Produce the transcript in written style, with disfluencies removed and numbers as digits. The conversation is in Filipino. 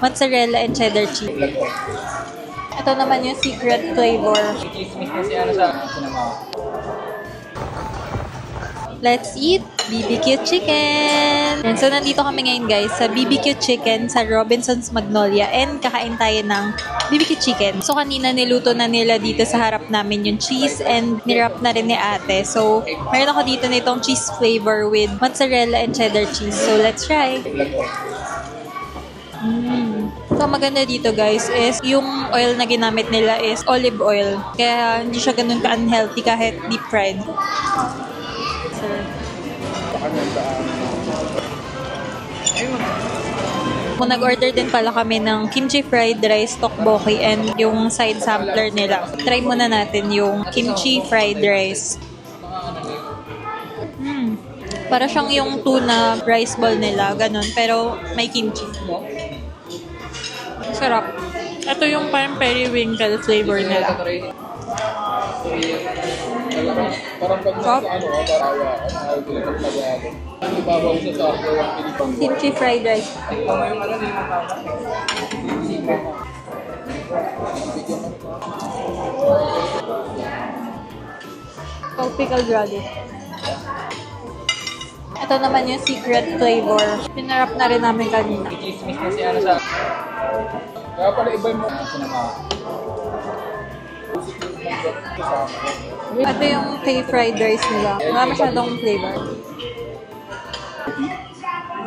Mozzarella and cheddar cheese. Ito naman yung secret flavor. Let's eat BBQ chicken! And so, nandito kami ngayon guys sa BBQ chicken sa Robinson's Magnolia and kakain tayo ng BBQ chicken. So, kanina niluto na nila dito sa harap namin yung cheese and nirap na rin ni ate. So, meron ako dito nitong cheese flavor with mozzarella and cheddar cheese. So, let's try! So, maganda dito guys is yung oil na ginamit nila is olive oil. Kaya hindi siya ganun ka-unhealthy kahit deep fried. Nag-order din pala kami ng kimchi fried rice tteokbokki and yung side sampler nila. Try muna natin yung kimchi fried rice. Para siyang yung tuna rice ball nila, ganun. Pero may kimchi. Sarap. Ito yung parang periwinkle flavor nila. Kimchi fried rice. Pickled radish. Ito naman yung secret flavor. Pinarap na rin namin kanina. Kaya pala iba yung Ito yung K fried rice nila. Wala masyadong flavor.